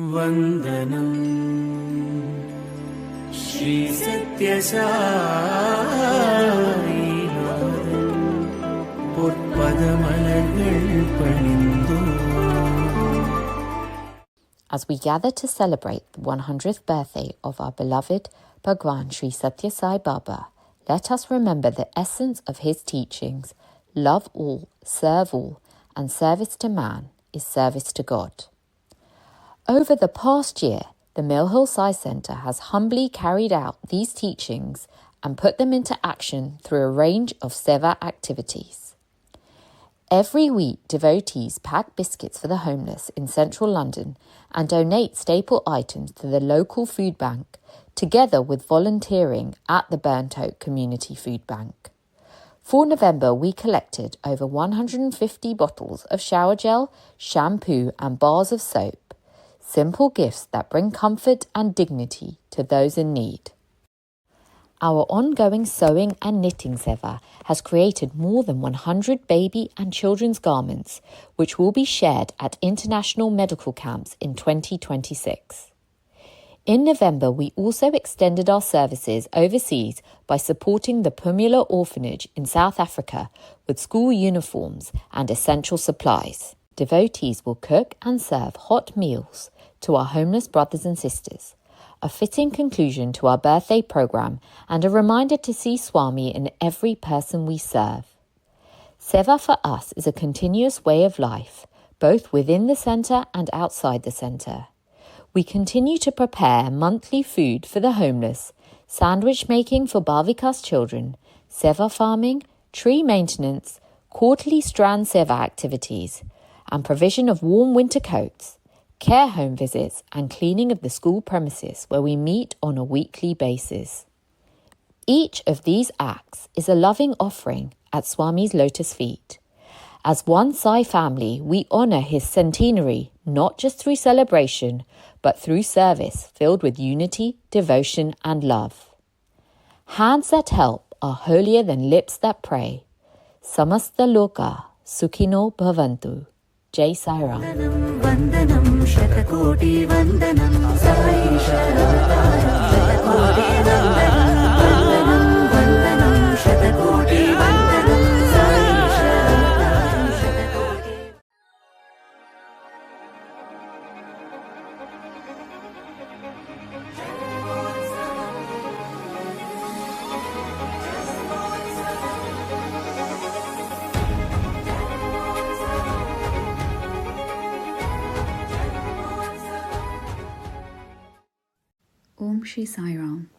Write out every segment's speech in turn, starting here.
वन्दनं Shri सत्यसाईनाथन பொற்பதமலர்கள் பணிந்தோ. As we gather to celebrate the 100th birthday of our beloved Bhagwan Sri Satya Sai Baba, let us remember the essence of his teachings: love all, serve all, and service to man is service to God. Over the past year, the Mill Hill Sai Centre has humbly carried out these teachings and put them into action through a range of Seva activities. Every week, devotees pack biscuits for the homeless in central London and donate staple items to the local food bank, together with volunteering at the Burnt Oak Community Food Bank. For November, we collected over 150 bottles of shower gel, shampoo, and bars of soap, simple gifts that bring comfort and dignity to those in need. Our ongoing sewing and knitting seva has created more than 100 baby and children's garments, which will be shared at international medical camps in 2026. In November, we also extended our services overseas by supporting the Pumula Orphanage in South Africa with school uniforms and essential supplies. Devotees will cook and serve hot meals to our homeless brothers and sisters, a fitting conclusion to our birthday program and a reminder to see Swami in every person we serve. Seva for us is a continuous way of life, both within the centre and outside the centre. We continue to prepare monthly food for the homeless, sandwich making for Bhavika's children, Seva farming, tree maintenance, quarterly strand Seva activities, and provision of warm winter coats, care home visits, and cleaning of the school premises where we meet on a weekly basis. Each of these acts is a loving offering at Swami's lotus feet. As one Sai family, we honour his centenary not just through celebration, but through service filled with unity, devotion, and love. Hands that help are holier than lips that pray. Samasta loka sukhino bhavantu. Jai Sai Ram. Vandanam shatakoti vandanam Sai Sharavaram shatakoti vandanam vandanam shatakoti vandanam Sai Sharavaram shatakoti. Om Shri Sai Ram.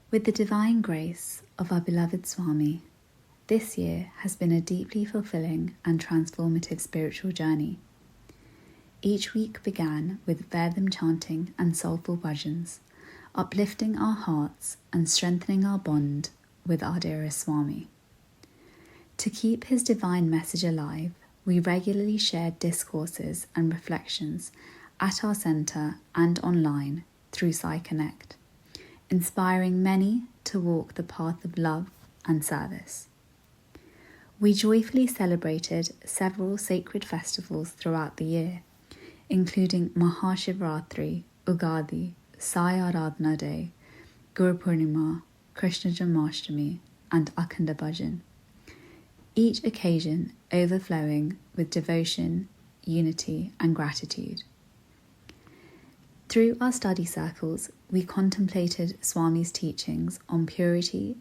With the divine grace of our beloved Swami, this year has been a deeply fulfilling and transformative spiritual journey. Each week began with Vedam chanting and soulful bhajans, uplifting our hearts and strengthening our bond with our dearest Swami. To keep his divine message alive, we regularly shared discourses and reflections at our centre and online through Sai Connect, inspiring many to walk the path of love and service. We joyfully celebrated several sacred festivals throughout the year, including Mahashivratri, Ugadi, Sai Aradhana Day, Guru Purnima, Krishna Janmashtami, and Akhanda Bhajan, each occasion overflowing with devotion, unity, and gratitude. Through our study circles, we contemplated Swami's teachings on purity,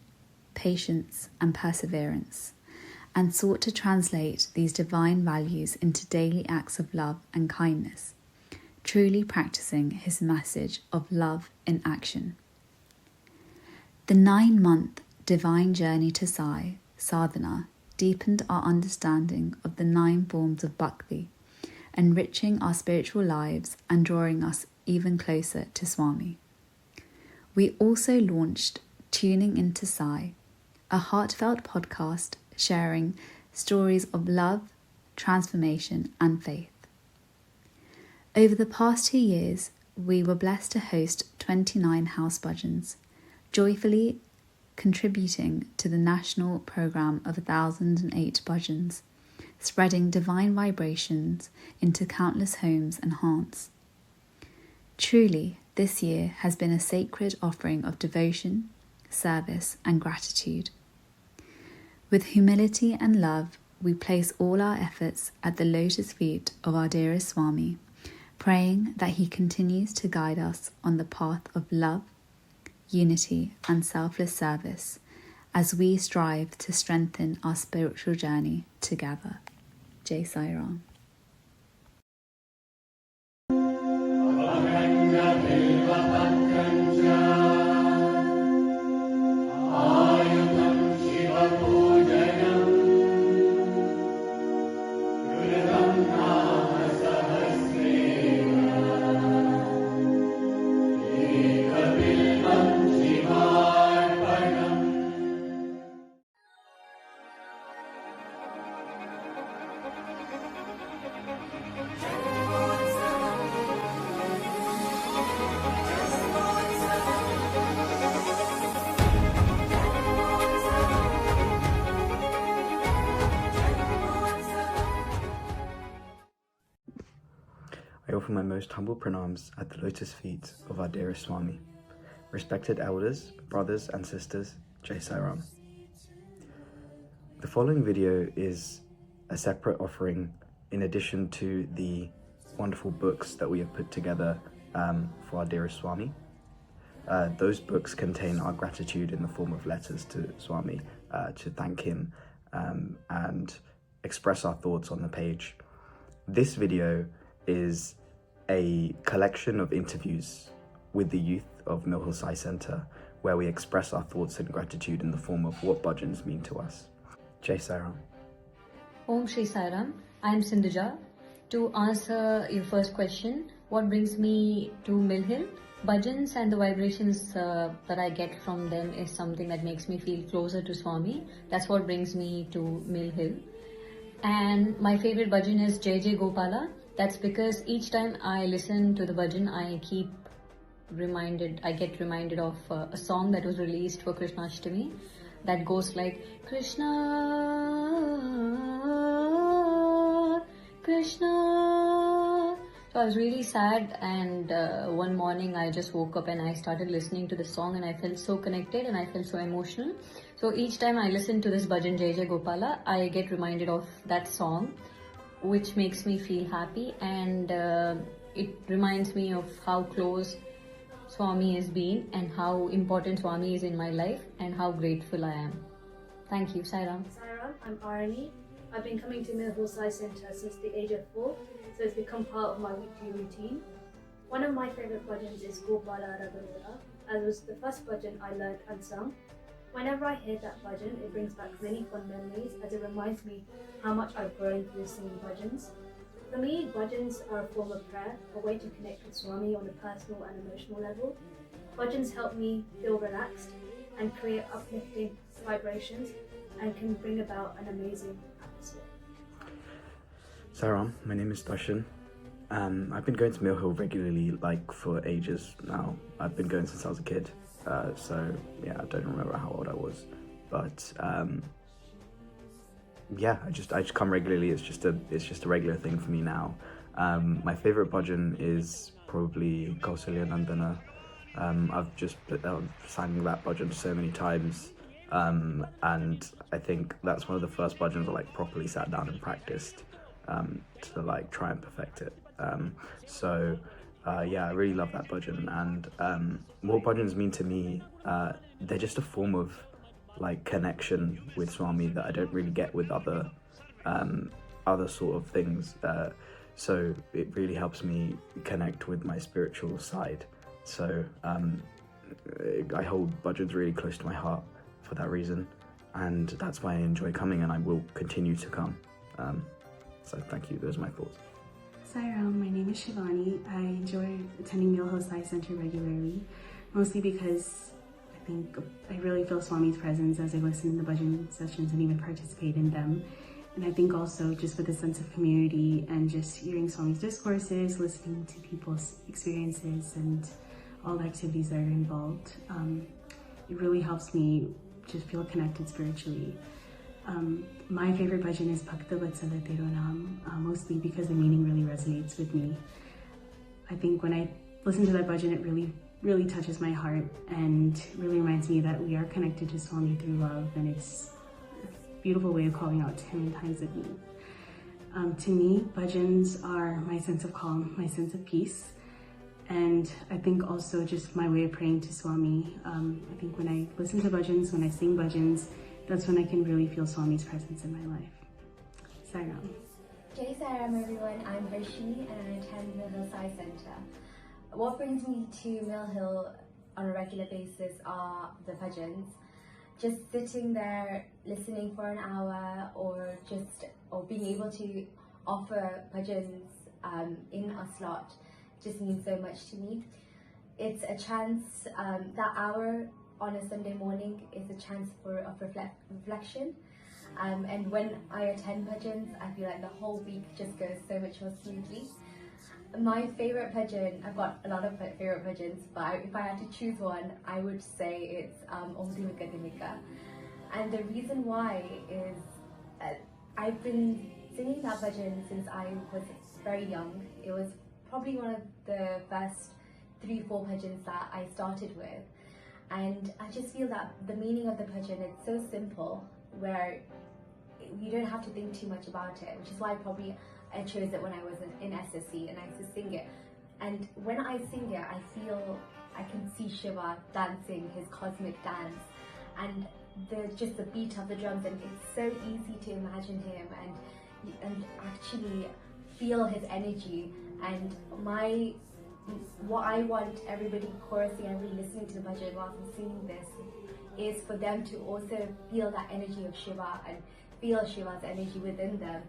patience, and perseverance, and sought to translate these divine values into daily acts of love and kindness, truly practicing his message of love in action. The 9-month divine journey to Sai, sadhana, deepened our understanding of the 9 forms of bhakti, enriching our spiritual lives and drawing us even closer to Swami. We also launched Tuning into Sai, a heartfelt podcast sharing stories of love, transformation, and faith. Over the past 2 years, we were blessed to host 29 house bhajans, joyfully contributing to the national programme of 1,008 bhajans, spreading divine vibrations into countless homes and hearts. Truly, this year has been a sacred offering of devotion, service, and gratitude. With humility and love, we place all our efforts at the lotus feet of our dearest Swami, praying that he continues to guide us on the path of love, unity, and selfless service as we strive to strengthen our spiritual journey together. Jai Sai Ram. I offer my most humble pranams at the lotus feet of our dearest Swami. Respected elders, brothers and sisters, Jai Sai Ram. The following video is a separate offering in addition to the wonderful books that we have put together for our dearest Swami. Those books contain our gratitude in the form of letters to Swami to thank him and express our thoughts on the page. This video is a collection of interviews with the youth of Mill Hill Sai Centre, where we express our thoughts and gratitude in the form of what bhajans mean to us. Jai Sai Ram. Om Shri Sai Ram. I am Sindhuja. To answer your first question, what brings me to Mill Hill? Bhajans and the vibrations that I get from them is something that makes me feel closer to Swami. That's what brings me to Mill Hill. And my favorite bhajan is Jai Jai Gopala. That's because each time I listen to the bhajan, I get reminded of a song that was released for Krishnashtami that goes like Krishna, Krishna. So I was really sad, and one morning I just woke up and I started listening to the song, and I felt so connected and I felt so emotional. So each time I listen to this bhajan Jai Jai Gopala, I get reminded of that song, which makes me feel happy, and it reminds me of how close Swami has been and how important Swami is in my life and how grateful I am. Thank you. Sai Ram. Sai Ram, I'm Arani. I've been coming to Mill Hill Sai Centre since the age of 4, so it's become part of my weekly routine. One of my favourite bhajans is Gopala Raghavara, as was the first bhajan I learnt and sung. Whenever I hear that bhajan, it brings back many fond memories, as it reminds me how much I've grown through singing bhajans. For me, bhajans are a form of prayer, a way to connect with Swami on a personal and emotional level. Bhajans help me feel relaxed and create uplifting vibrations and can bring about an amazing atmosphere. Sai Ram, my name is Darshan. I've been going to Mill Hill regularly, for ages now. I've been going since I was a kid. So yeah, I don't remember how old I was, but yeah, I just come regularly. It's just a regular thing for me now. My favorite bhajan is probably Kausalya Nandana. I've sang that bhajan so many times, and I think that's one of the first bhajans I properly sat down and practiced to try and perfect it. Yeah, I really love that bhajan, and what bhajans mean to me, they're just a form of connection with Swami that I don't really get with other sort of things. So it really helps me connect with my spiritual side. So I hold bhajans really close to my heart for that reason, and that's why I enjoy coming, and I will continue to come. So thank you. Those are my thoughts. Sai Ram, my name is Shivani. I enjoy attending Mill Hill Sai Centre regularly, mostly because I think I really feel Swami's presence as I listen to the bhajan sessions and even participate in them. And I think also just with a sense of community and just hearing Swami's discourses, listening to people's experiences and all the activities that are involved, it really helps me just feel connected spiritually. My favorite bhajan is Bhakta Vatsala Tero Naam, mostly because the meaning really resonates with me. I think when I listen to that bhajan, it really touches my heart and really reminds me that we are connected to Swami through love, and it's a beautiful way of calling out to him in times of need. To me, bhajans are my sense of calm, my sense of peace, and I think also just my way of praying to Swami. I think when I listen to bhajans, when I sing bhajans, that's when I can really feel Swami's presence in my life. Sai Ram. Jai Sai Ram, everyone. I'm Harshini and I attend Mill Hill Sai Centre. What brings me to Mill Hill on a regular basis are the bhajans. Just sitting there listening for an hour or being able to offer bhajans in a slot just means so much to me. It's a chance, that hour on a Sunday morning is a chance of reflection. And when I attend bhajans, I feel like the whole week just goes so much more smoothly. My favourite bhajan, I've got a lot of favourite bhajans, but if I had to choose one, I would say it's Om Dimika Dimika. And the reason why is I've been singing that bhajan since I was very young. It was probably one of the first 3-4 bhajans that I started with. And I just feel that the meaning of the bhajan is so simple, where you don't have to think too much about it, which is why probably I chose it when I was in SSC and I used to sing it. And when I sing it, I feel I can see Shiva dancing his cosmic dance, and just the beat of the drums, and it's so easy to imagine him and actually feel his energy. And what I want everybody chorusing, everybody listening to the bhajan while I'm singing this, is for them to also feel that energy of Shiva and feel Shiva's energy within them.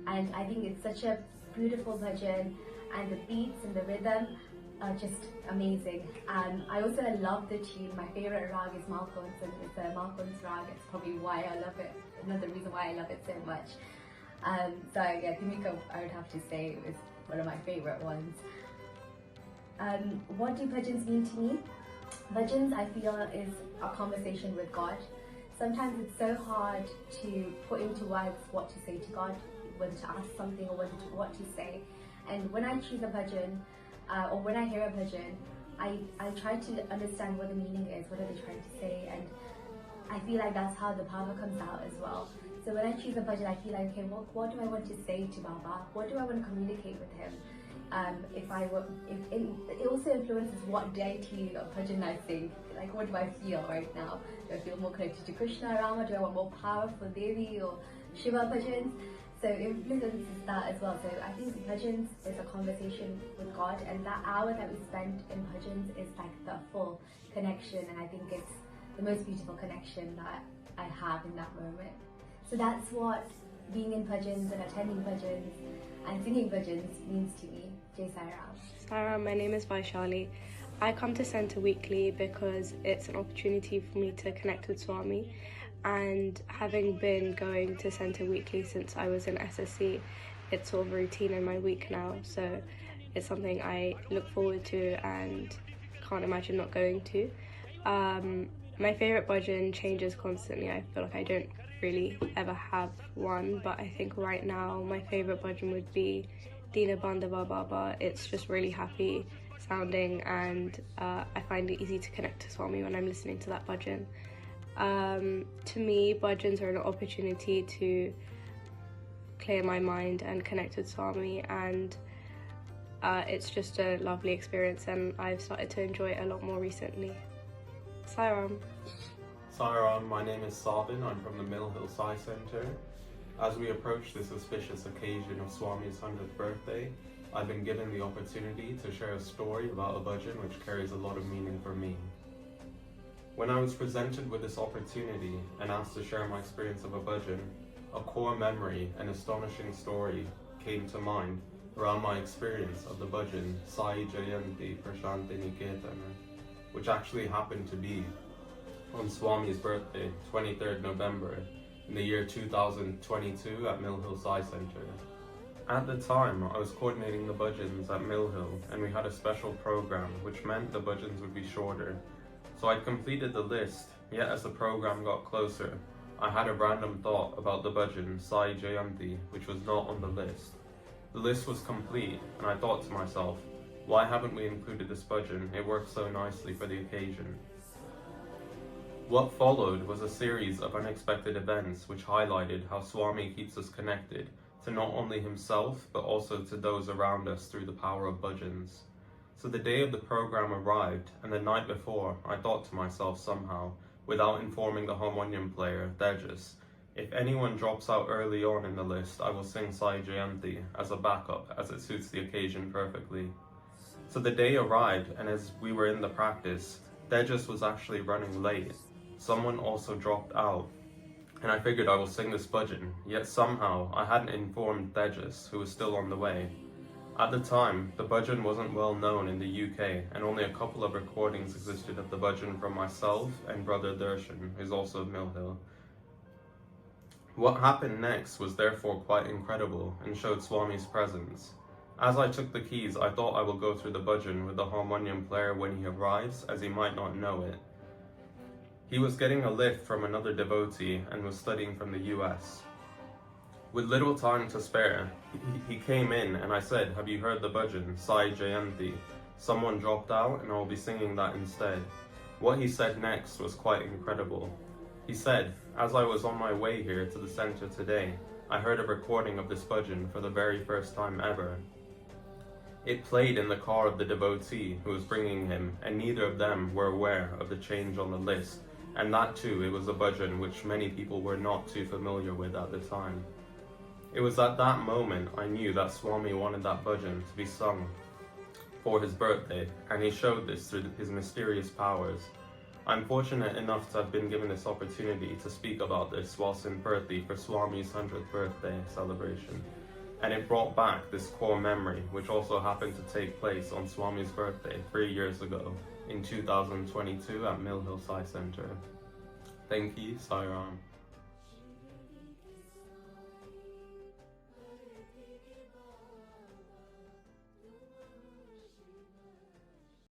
And I think it's such a beautiful bhajan, and the beats and the rhythm are just amazing. I also love the tune. My favorite rag is Malkons, and it's a Malkons rag. It's probably why I love it, another reason why I love it so much. So yeah, Dimika, I would have to say, is one of my favorite ones. What do bhajans mean to me? Bhajans, I feel, is a conversation with God. Sometimes it's so hard to put into words what to say to God, whether to ask something or what to say. And when I choose a bhajan, or when I hear a bhajan, I try to understand what the meaning is, what are they trying to say, and I feel like that's how the power comes out as well. So when I choose a bhajan, I feel like, okay, what do I want to say to Baba? What do I want to communicate with him? It also influences what deity of bhajan I sing. Like, what do I feel right now? Do I feel more connected to Krishna, Rama? Do I want more powerful Devi or Shiva bhajans? So it influences that as well. So I think bhajans is a conversation with God, and that hour that we spend in bhajans is like the full connection, and I think it's the most beautiful connection that I have in that moment. So that's what being in bhajans and attending bhajans and singing bhajans means to me. Jai Sai Ram. Sai Ram, my name is Vaishali. I come to Centre weekly because it's an opportunity for me to connect with Swami, and having been going to Centre weekly since I was in SSC, it's sort of a routine in my week now, so it's something I look forward to and can't imagine not going to. My favourite bhajan changes constantly. I feel like I don't really ever have one, but I think right now my favourite bhajan would be Dina Bandava Baba. It's just really happy sounding, and I find it easy to connect to Swami when I'm listening to that bhajan. To me, bhajans are an opportunity to clear my mind and connect with Swami, and it's just a lovely experience, and I've started to enjoy it a lot more recently. Sai Ram. Sai Ram, my name is Sabin. I'm from the Mill Hill Sai Centre. As we approach this auspicious occasion of Swami's 100th birthday, I've been given the opportunity to share a story about a bhajan which carries a lot of meaning for me. When I was presented with this opportunity and asked to share my experience of a bhajan, a core memory and astonishing story came to mind around my experience of the bhajan Sai Jayanti Prashanti Niketana, which actually happened to be on Swami's birthday, 23rd November, in the year 2022 at Mill Hill Sai Centre. At the time, I was coordinating the bhajans at Mill Hill, and we had a special program, which meant the bhajans would be shorter. So I'd completed the list, yet as the program got closer, I had a random thought about the bhajan Sai Jayanti, which was not on the list. The list was complete, and I thought to myself, Why haven't we included this bhajan? It works so nicely for the occasion. What followed was a series of unexpected events which highlighted how Swami keeps us connected to not only himself but also to those around us through the power of bhajans. So the day of the program arrived, and the night before I thought to myself somehow, without informing the harmonium player, Tejas, if anyone drops out early on in the list, I will sing Sai Jayanti as a backup, as it suits the occasion perfectly. So the day arrived, and as we were in the practice, Tejas was actually running late. Someone also dropped out, and I figured I will sing this bhajan, yet somehow I hadn't informed Tejas, who was still on the way. At the time, the bhajan wasn't well known in the UK, and only a couple of recordings existed of the bhajan from myself and brother Darshan, who's also of Mill Hill. What happened next was therefore quite incredible and showed Swami's presence. As I took the keys, I thought I will go through the bhajan with the harmonium player when he arrives, as he might not know it. He was getting a lift from another devotee and was studying from the US. With little time to spare, he came in and I said, "Have you heard the bhajan, Sai Jayanti? Someone dropped out and I'll be singing that instead." What he said next was quite incredible. He said, "As I was on my way here to the center today, I heard a recording of this bhajan for the very first time ever. It played in the car of the devotee who was bringing him, and neither of them were aware of the change on the list, and that too, it was a bhajan which many people were not too familiar with at the time. It was at that moment I knew that Swami wanted that bhajan to be sung for his birthday, and he showed this through his mysterious powers. I'm fortunate enough to have been given this opportunity to speak about this whilst in Perthi for Swami's 100th birthday celebration, and it brought back this core memory, which also happened to take place on Swami's birthday 3 years ago in 2022 at Mill Hill Sai Center. Thank you, Sai Ram.